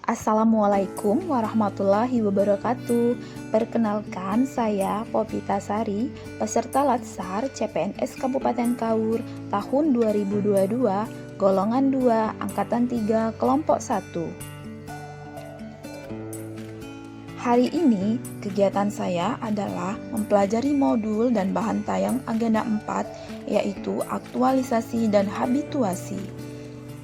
Assalamualaikum warahmatullahi wabarakatuh. Perkenalkan, saya Popita Sari, peserta Latsar CPNS Kabupaten Kaur tahun 2022, golongan 2, angkatan 3, kelompok 1. Hari ini, kegiatan saya adalah mempelajari modul dan bahan tayang agenda 4, yaitu aktualisasi dan habituasi.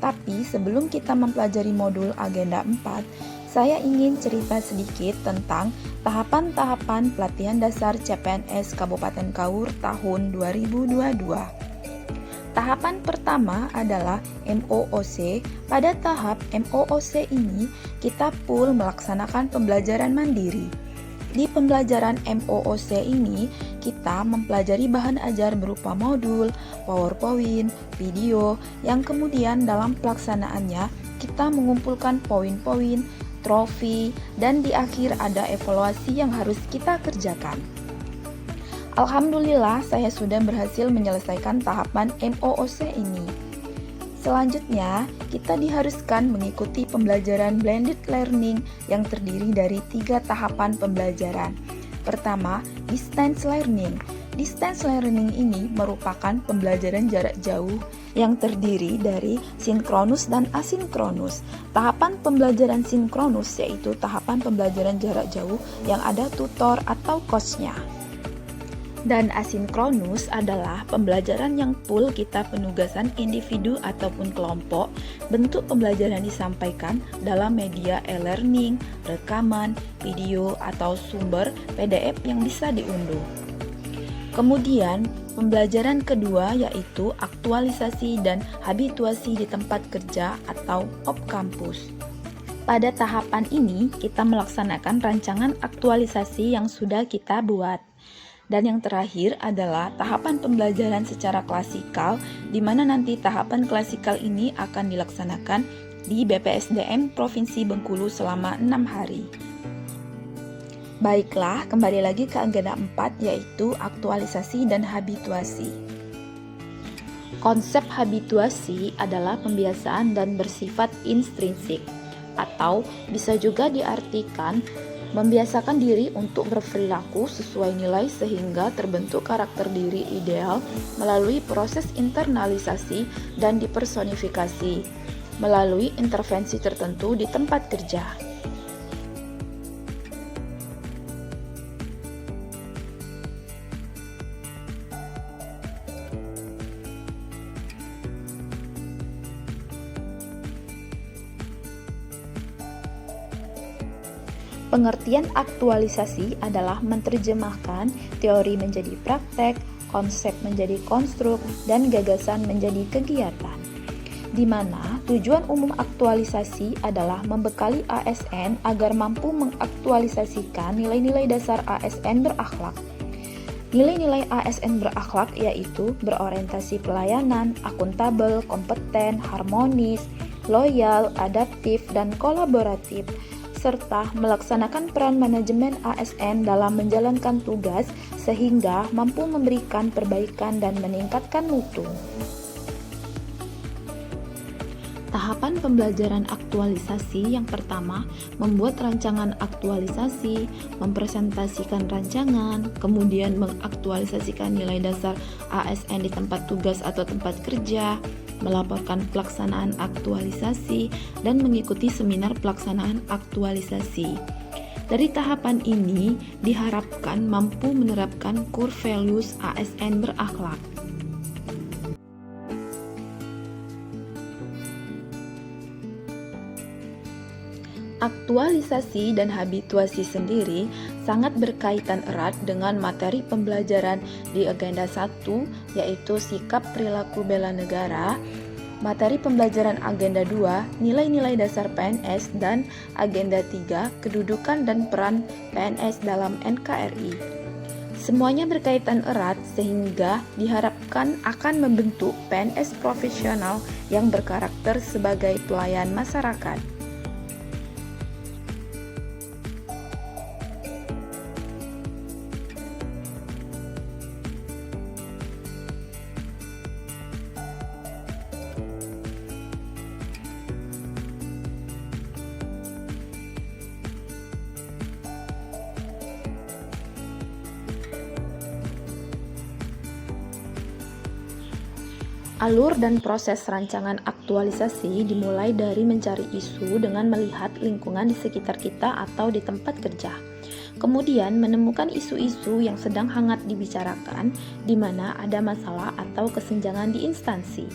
Tapi sebelum kita mempelajari modul agenda 4, saya ingin cerita sedikit tentang tahapan-tahapan pelatihan dasar CPNS Kabupaten Kaur tahun 2022. Tahapan pertama adalah MOOC. Pada tahap MOOC ini, kita full melaksanakan pembelajaran mandiri. Di pembelajaran MOOC ini, kita mempelajari bahan ajar berupa modul, PowerPoint, video, yang kemudian dalam pelaksanaannya kita mengumpulkan poin-poin, trofi, dan di akhir ada evaluasi yang harus kita kerjakan. Alhamdulillah, saya sudah berhasil menyelesaikan tahapan MOOC ini. Selanjutnya, kita diharuskan mengikuti pembelajaran blended learning yang terdiri dari 3 tahapan pembelajaran. Pertama, distance learning. Distance learning ini merupakan pembelajaran jarak jauh yang terdiri dari sinkronus dan asinkronus. Tahapan pembelajaran sinkronus yaitu tahapan pembelajaran jarak jauh yang ada tutor atau coach-nya. Dan asinkronus adalah pembelajaran yang full kita penugasan individu ataupun kelompok. Bentuk pembelajaran disampaikan dalam media e-learning, rekaman, video, atau sumber PDF yang bisa diunduh. Kemudian, pembelajaran kedua yaitu aktualisasi dan habituasi di tempat kerja atau off campus. Pada tahapan ini, kita melaksanakan rancangan aktualisasi yang sudah kita buat. Dan yang terakhir adalah tahapan pembelajaran secara klasikal, di mana nanti tahapan klasikal ini akan dilaksanakan di BPSDM Provinsi Bengkulu selama 6 hari. Baiklah, kembali lagi ke agenda 4, yaitu aktualisasi dan habituasi. Konsep habituasi adalah pembiasaan dan bersifat intrinsik, atau bisa juga diartikan membiasakan diri untuk berperilaku sesuai nilai sehingga terbentuk karakter diri ideal melalui proses internalisasi dan dipersonifikasi melalui intervensi tertentu di tempat kerja. Pengertian aktualisasi adalah menerjemahkan teori menjadi praktek, konsep menjadi konstruk, dan gagasan menjadi kegiatan. Di mana tujuan umum aktualisasi adalah membekali ASN agar mampu mengaktualisasikan nilai-nilai dasar ASN berakhlak. Nilai-nilai ASN berakhlak yaitu berorientasi pelayanan, akuntabel, kompeten, harmonis, loyal, adaptif, dan kolaboratif, serta melaksanakan peran manajemen ASN dalam menjalankan tugas sehingga mampu memberikan perbaikan dan meningkatkan mutu. Tahapan pembelajaran aktualisasi yang pertama, membuat rancangan aktualisasi, mempresentasikan rancangan, kemudian mengaktualisasikan nilai dasar ASN di tempat tugas atau tempat kerja, melaporkan pelaksanaan aktualisasi, dan mengikuti seminar pelaksanaan aktualisasi. Dari tahapan ini diharapkan mampu menerapkan core values ASN berakhlak. Aktualisasi dan habituasi sendiri sangat berkaitan erat dengan materi pembelajaran di agenda 1, yaitu sikap perilaku bela negara, materi pembelajaran agenda 2, nilai-nilai dasar PNS, dan agenda 3, kedudukan dan peran PNS dalam NKRI. Semuanya berkaitan erat sehingga diharapkan akan membentuk PNS profesional yang berkarakter sebagai pelayan masyarakat. Alur dan proses rancangan aktualisasi dimulai dari mencari isu dengan melihat lingkungan di sekitar kita atau di tempat kerja. Kemudian menemukan isu-isu yang sedang hangat dibicarakan di mana ada masalah atau kesenjangan di instansi.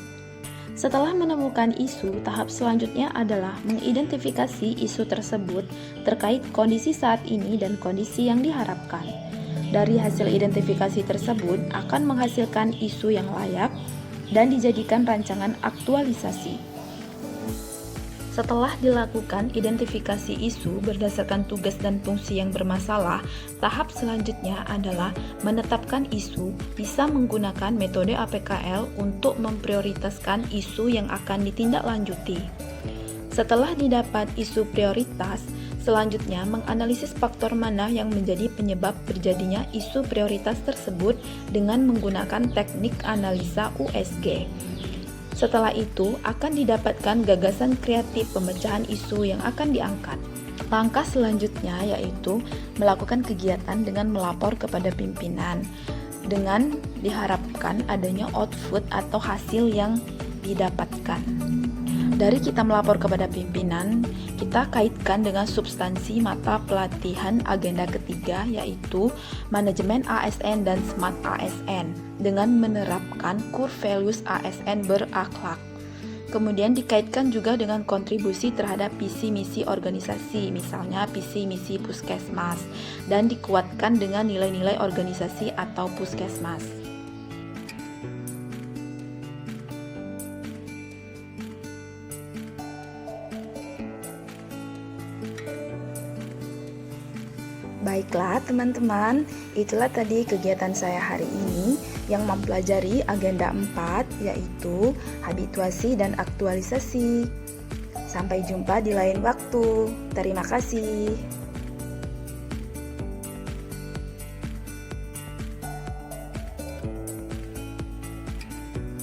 Setelah menemukan isu, tahap selanjutnya adalah mengidentifikasi isu tersebut terkait kondisi saat ini dan kondisi yang diharapkan. Dari hasil identifikasi tersebut akan menghasilkan isu yang layak dan dijadikan rancangan aktualisasi. Setelah dilakukan identifikasi isu berdasarkan tugas dan fungsi yang bermasalah, tahap selanjutnya adalah menetapkan isu bisa menggunakan metode APKL untuk memprioritaskan isu yang akan ditindaklanjuti. Setelah didapat isu prioritas, selanjutnya menganalisis faktor mana yang menjadi penyebab terjadinya isu prioritas tersebut dengan menggunakan teknik analisa USG. Setelah itu akan didapatkan gagasan kreatif pemecahan isu yang akan diangkat. Langkah selanjutnya yaitu melakukan kegiatan dengan melapor kepada pimpinan dengan diharapkan adanya output atau hasil yang didapatkan. Dari kita melapor kepada pimpinan, kita kaitkan dengan substansi mata pelatihan agenda ketiga yaitu Manajemen ASN dan Smart ASN dengan menerapkan core values ASN berakhlak. Kemudian dikaitkan juga dengan kontribusi terhadap visi misi organisasi, misalnya visi misi puskesmas, dan dikuatkan dengan nilai-nilai organisasi atau puskesmas. Baiklah teman-teman, itulah tadi kegiatan saya hari ini yang mempelajari agenda 4 yaitu habituasi dan aktualisasi. Sampai jumpa di lain waktu. Terima kasih.